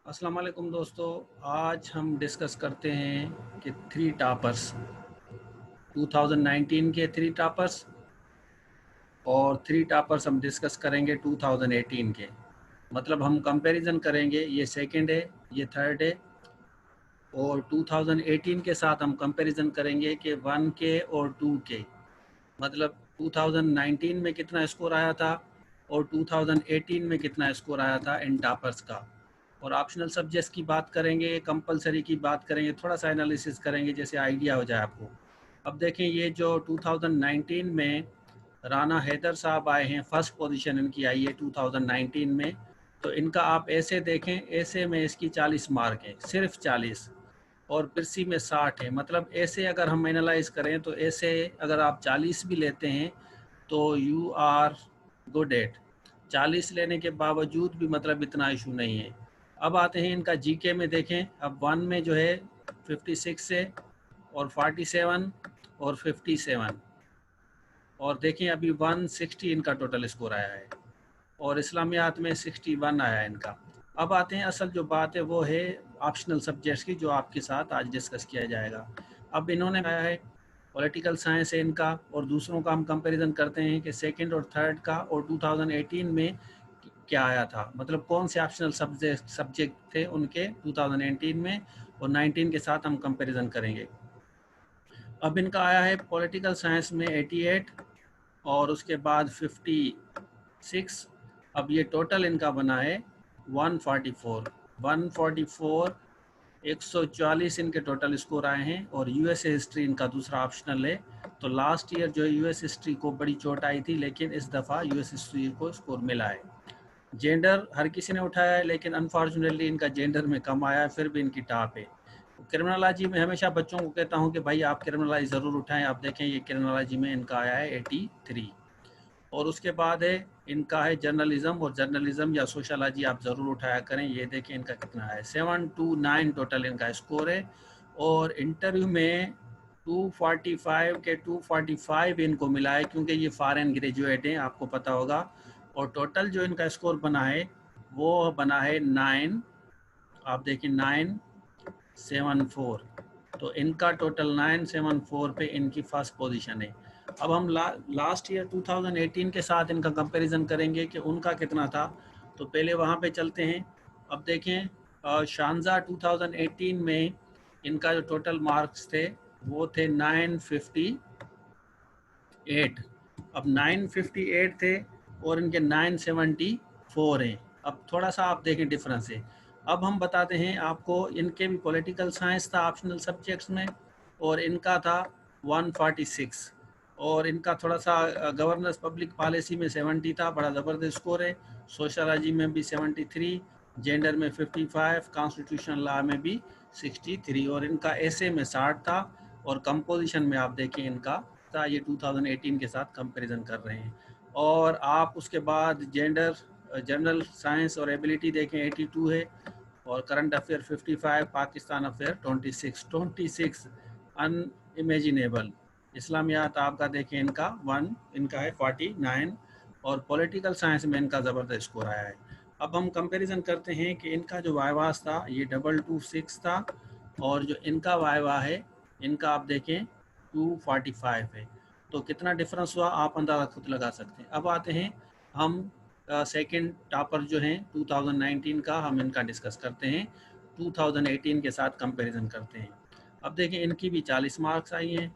अस्सलाम वालेकुम दोस्तों। आज हम डिस्कस करते हैं कि थ्री टॉपर्स 2019 के थ्री टॉपर्स और थ्री टॉपर्स हम डिस्कस करेंगे 2018 के। मतलब हम कंपैरिजन करेंगे, ये सेकंड है, ये थर्ड है, और 2018 के साथ हम कंपैरिजन करेंगे कि वन के और टू के। मतलब 2019 में कितना स्कोर आया था और 2018 में कितना स्कोर आया था इन टॉपर्स का। और ऑप्शनल सब्जेक्ट्स की बात करेंगे, कंपलसरी की बात करेंगे, थोड़ा सा एनालिसिस करेंगे जैसे आइडिया हो जाए आपको। अब देखें, ये जो 2019 में राना हैदर साहब आए हैं, फर्स्ट पोजीशन इनकी आई है 2019 में। तो इनका आप ऐसे देखें, ऐसे में इसकी 40 मार्क है, सिर्फ 40, और कृषि में 60 है। मतलब ऐसे अगर हम एनालाइज करें तो ऐसे अगर आप 40 भी लेते हैं तो यू आर गुड एट 40 लेने के बावजूद भी, मतलब इतना इशू नहीं है। अब आते हैं इनका जीके में देखें। अब वन में जो है 56 है, और 47 और 57, और देखें अभी 160 इनका टोटल स्कोर आया है, और इस्लामियात में 61 आया है इनका। अब आते हैं, असल जो बात है वो है ऑप्शनल सब्जेक्ट्स की, जो आपके साथ आज डिस्कस किया जाएगा। अब इन्होंने आया है पॉलिटिकल साइंस है इनका, और दूसरों का हम कंपैरिजन करते हैं कि सेकंड और थर्ड का और 2018 में क्या आया था, मतलब कौन से ऑप्शनल सब्जेक्ट थे उनके 2018 में, और 19 के साथ हम कंपैरिजन करेंगे। अब इनका आया है पॉलिटिकल साइंस में 88, और उसके बाद 56। अब ये टोटल इनका बना है 144। 144, 140 इनके टोटल स्कोर आए हैं। और यूएस हिस्ट्री इनका दूसरा ऑप्शनल है। तो लास्ट ईयर जो यूएस हिस्ट्री को बड़ी चोट आई थी, लेकिन इस दफ़ा यूएस हिस्ट्री को स्कोर मिला है। जेंडर हर किसी ने उठाया है, लेकिन अनफॉर्चुनेटली इनका जेंडर में कम आया है, फिर भी इनकी टॉप है। क्रिमिनोलॉजी में हमेशा बच्चों को कहता हूँ कि भाई आप क्रिमिनोलॉजी ज़रूर उठाएं। आप देखें, ये क्रिमिनोलॉजी में इनका आया है 83। और उसके बाद है इनका है जर्नलिज्म, और जर्नलिज्म या सोशलॉजी आप ज़रूर उठाया करें। ये देखें इनका कितना है, 729 टोटल इनका स्कोर है। और इंटरव्यू में 245 के 245 इनको मिला है, क्योंकि ये फॉरेन ग्रेजुएट हैं, आपको पता होगा। और टोटल जो इनका स्कोर बना है वो बना है 9, आप देखिए 974। तो इनका टोटल 974 पे इनकी फर्स्ट पोजीशन है। अब हम लास्ट ईयर 2018 के साथ इनका कंपैरिजन करेंगे कि उनका कितना था। तो पहले वहाँ पे चलते हैं। अब देखें, शानजा 2018 में इनका जो टोटल मार्क्स थे वो थे 958। अब 958 थे और इनके 974 हैं। अब थोड़ा सा आप देखें डिफरेंस है। अब हम बताते हैं आपको, इनके भी पॉलिटिकल साइंस था ऑप्शनल सब्जेक्ट्स में, और इनका था 146। और इनका थोड़ा सा गवर्नेंस पब्लिक पॉलिसी में 70 था, बड़ा ज़बरदस्त स्कोर है। सोशलॉजी में भी 73, जेंडर में 55, कॉन्स्टिट्यूशन लॉ में भी 63, और इनका ऐसे में 60 था। और कंपोजिशन में आप देखें इनका था, ये 2018 के साथ कंपैरिजन कर रहे हैं। और आप उसके बाद जेंडर, जनरल साइंस और एबिलिटी देखें 82 है, और current affair 55, Pakistan affair 26 unimaginable. इस्लामियात आपका देखें इनका 1, इनका है 49। और पॉलिटिकल साइंस में इनका ज़बरदस्त स्कोर आया है। अब हम कंपैरिजन करते हैं कि इनका जो वाइवास था ये 226 था, और जो इनका वाइवा है इनका आप देखें 245 है। तो कितना डिफरेंस हुआ आप अंदाज़ा खुद लगा सकते हैं। अब आते हैं हम सेकंड टॉपर जो हैं 2019 का, हम इनका डिस्कस करते हैं, 2018 के साथ कंपैरिजन करते हैं। अब देखें इनकी भी 40 मार्क्स आई हैं,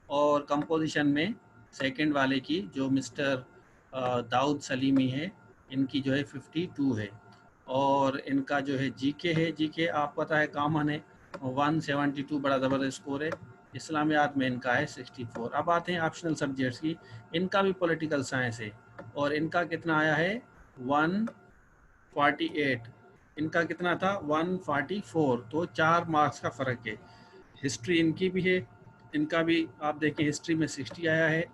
और कंपोजिशन में सेकंड वाले की जो मिस्टर दाऊद सलीमी है, इनकी जो है 52 है। और इनका जो है जीके है, जीके आप पता है कॉमन है, 172 बड़ा ज़बरदस्त स्कोर है। इस्लामियात में इनका है 64। अब आते हैं ऑप्शनल सब्जेक्ट्स की। इनका भी पॉलिटिकल साइंस है, और इनका कितना आया है 148। इनका कितना था 144, तो 4 मार्क्स का फ़र्क है। हिस्ट्री इनकी भी है, इनका भी आप देखें हिस्ट्री में 60 आया है।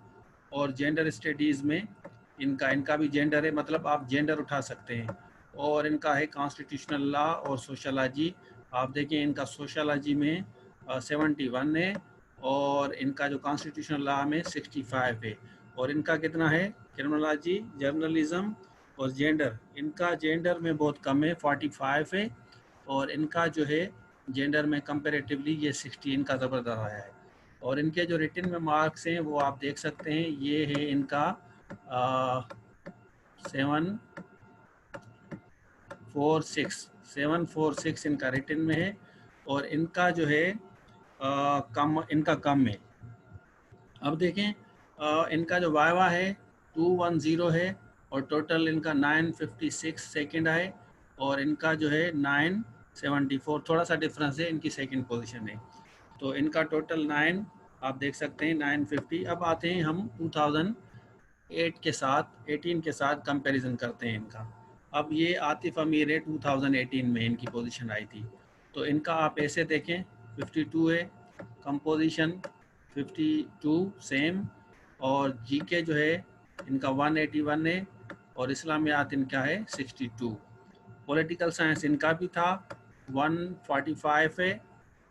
और जेंडर स्टडीज़ में इनका इनका भी जेंडर है, मतलब आप जेंडर उठा सकते हैं। और इनका है कॉन्स्टिट्यूशनल लॉ और सोशलॉजी। आप देखें इनका सोशलॉजी में 71 है, और इनका जो कॉन्स्टिट्यूशनल लॉ में 65 है। और इनका कितना है क्रिमिनोलॉजी, जर्नलिज्म और जेंडर, इनका जेंडर में बहुत कम है, 45 है। और इनका जो है जेंडर में कंपैरेटिवली ये 60 इनका ज़बरदस्त आया है। और इनके जो रिटन में मार्क्स हैं वो आप देख सकते हैं, ये है इनका 746 इनका रिटन में है, और इनका जो है इनका कम है। अब देखें इनका जो वाइवा है 210 है, और टोटल इनका 956 सेकंड आए, और इनका जो है 974, थोड़ा सा डिफरेंस है, इनकी सेकंड पोजीशन है। तो इनका टोटल 9 आप देख सकते हैं 950। अब आते हैं हम 2008 के साथ 18 के साथ कंपैरिजन करते हैं इनका। अब ये आतिफ अमीर है 2018 में इनकी पोजीशन आई थी, तो इनका आप ऐसे देखें 52 है, कंपोजिशन 52 सेम, और जीके जो है इनका 181 है, और इस्लामियात इनका है 62। पॉलिटिकल साइंस इनका भी था 145 है,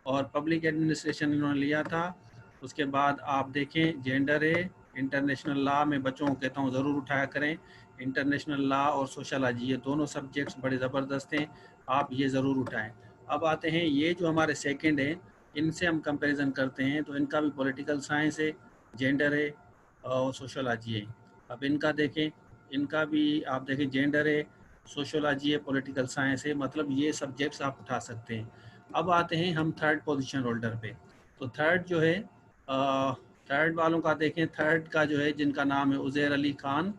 और पब्लिक एडमिनिस्ट्रेशन इन्होंने लिया था। उसके बाद आप देखें जेंडर है, इंटरनेशनल लॉ में बच्चों को कहता हूँ ज़रूर उठाया करें, इंटरनेशनल लॉ और सोशलॉजी ये दोनों सब्जेक्ट्स बड़े ज़बरदस्त हैं, आप ये ज़रूर उठाएं। अब आते हैं ये जो हमारे सेकंड हैं, इनसे हम कंपैरिजन करते हैं, तो इनका भी पॉलिटिकल साइंस है, जेंडर है और सोशलॉजी है। अब इनका देखें, इनका भी आप देखें जेंडर है, सोशलॉजी है, पॉलिटिकल साइंस है, मतलब ये सब्जेक्ट्स आप उठा सकते हैं। अब आते हैं हम थर्ड पोजीशन होल्डर पे। तो थर्ड जो है थर्ड वालों का देखें, थर्ड का जो है जिनका नाम है उज़ैर अली खान,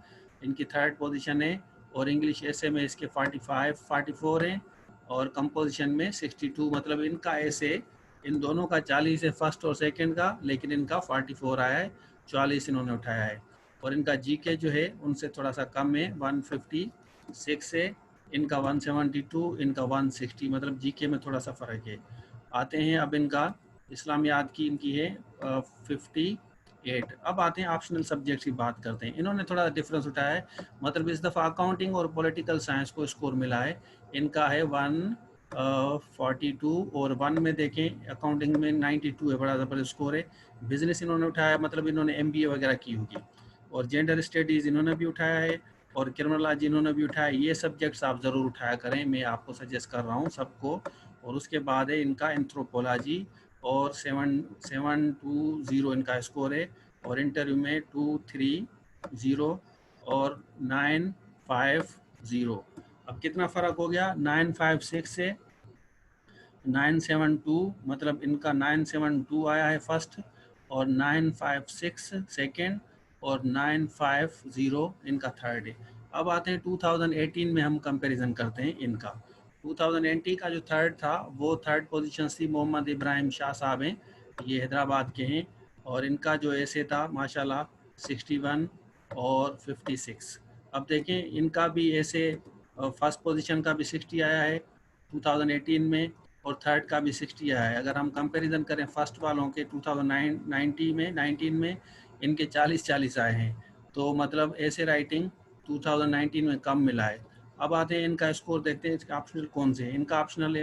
इनकी थर्ड पोजीशन है, और इंग्लिश ऐसे में इसके 44 हैं, और कंपोजिशन में 62, मतलब इनका ऐसे इन दोनों का 40 है फर्स्ट और सेकंड का, लेकिन इनका 44 आया है, 44 इन्होंने उठाया है। और इनका जीके जो है उनसे थोड़ा सा कम है, 156 है, इनका 172, इनका 160, मतलब जीके में थोड़ा सा फ़र्क है। आते हैं अब इनका इस्लामियात की, इनकी है 58। अब आते हैं ऑप्शनल सब्जेक्ट्स की बात करते हैं। इन्होंने थोड़ा डिफरेंस उठाया है, मतलब इस दफ़ा अकाउंटिंग और पॉलिटिकल साइंस को स्कोर मिला है, इनका है 142, और 1 में देखें अकाउंटिंग में 92 है, बड़ा ज़बरदस्त स्कोर है। बिजनेस इन्होंने उठाया, मतलब इन्होंने MBA वगैरह की होगी, और जेंडर स्टडीज़ इन्होंने भी उठाया है, और क्रिमिनोलॉजी इन्होंने भी उठाया। ये सब्जेक्ट्स आप ज़रूर उठाया करें, मैं आपको सजेस्ट कर रहा हूँ सबको। और उसके बाद है इनका एंथ्रोपोलॉजी, और 720 इनका स्कोर है, और इंटरव्यू में 230 और 950। अब कितना फ़र्क हो गया, 956 से 972, मतलब इनका 972 आया है फर्स्ट, और 956 सेकंड, और 950 इनका थर्ड है। अब आते हैं 2018 में हम कंपैरिजन करते हैं इनका। 2018 का जो थर्ड था वो थर्ड पोजीशन थी मोहम्मद इब्राहिम शाह साहब हैं, ये हैदराबाद के हैं, और इनका जो ऐसे था माशाल्लाह 61 और 56। अब देखें इनका भी ऐसे फर्स्ट पोजीशन का भी 60 आया है 2018 में, और थर्ड का भी 60 आया है। अगर हम कंपैरिजन करें फर्स्ट वालों के 2019 में इनके 40 आए हैं, तो मतलब ऐसे राइटिंग 2019 में कम मिला है। अब आते हैं इनका स्कोर देखते हैं, इसके ऑप्शनल कौन से हैं। इनका ऑप्शनल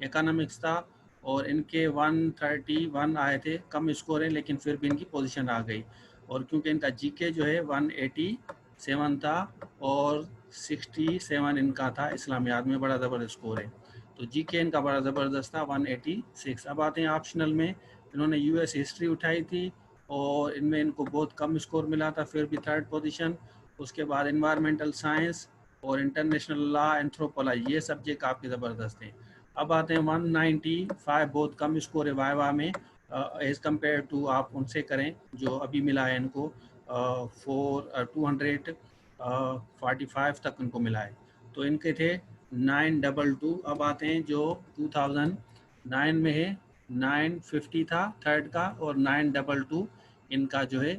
इकोनॉमिक्स था, और इनके 131 आए थे, कम स्कोर है, लेकिन फिर भी इनकी पोजीशन आ गई। और क्योंकि इनका जीके जो है 187 था, और 67 इनका था इस्लामियात में, बड़ा ज़बरदस्त स्कोर है। तो जीके इनका बड़ा ज़बरदस्त था 186। अब आते हैं ऑप्शनल में, इन्होंने US हिस्ट्री उठाई थी, और इनमें इनको बहुत कम स्कोर मिला था, फिर भी थर्ड पोजीशन। उसके बाद इन्वायरमेंटल साइंस और इंटरनेशनल लॉ, एंथ्रोपोलॉजी, ये सब्जेक्ट आपके ज़बरदस्त हैं। अब आते हैं 195, बहुत कम स्कोर है वाइवा में एज़ कम्पेयर टू, आप उनसे करें जो अभी मिला है इनको 245 तक इनको मिला है। तो इनके थे 922। अब आते हैं जो 2009 में है, 950 था थर्ड का, और 922 इनका जो है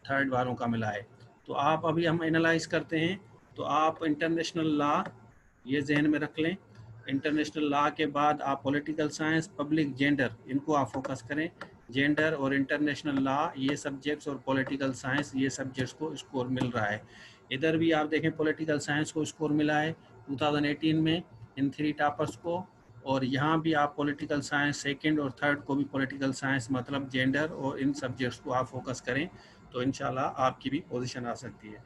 थर्ड वालों का मिला है। तो आप अभी हम एनालाइज करते हैं, तो आप इंटरनेशनल लॉ ये जहन में रख लें। इंटरनेशनल लॉ के बाद आप पॉलिटिकल साइंस, पब्लिक, जेंडर, इनको आप फोकस करें। जेंडर और इंटरनेशनल लॉ ये सब्जेक्ट्स, और पॉलिटिकल साइंस ये सब्जेक्ट्स को स्कोर मिल रहा है। इधर भी आप देखें पॉलिटिकल साइंस को स्कोर मिला है 2018 में इन 3 टॉपर्स को, और यहाँ भी आप पॉलिटिकल साइंस सेकंड और थर्ड को भी पॉलिटिकल साइंस, मतलब जेंडर और इन सब्जेक्ट्स को आप फोकस करें, तो इंशाल्लाह आपकी भी पोजीशन आ सकती है।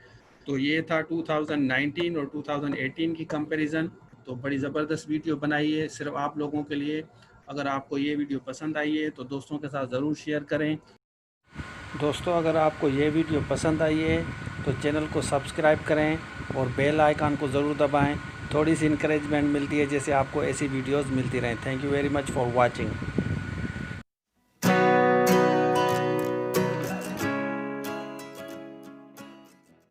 तो ये था 2019 और 2018 की कंपैरिजन। तो बड़ी ज़बरदस्त वीडियो बनाई है सिर्फ आप लोगों के लिए। अगर आपको ये वीडियो पसंद आई है तो दोस्तों के साथ ज़रूर शेयर करें। दोस्तों अगर आपको ये वीडियो पसंद आई है तो चैनल को सब्सक्राइब करें और बेल आइकन को ज़रूर दबाएं। थोड़ी सी इंकरेजमेंट मिलती है जैसे आपको ऐसी वीडियोस मिलती रहें। Thank you very much for watching.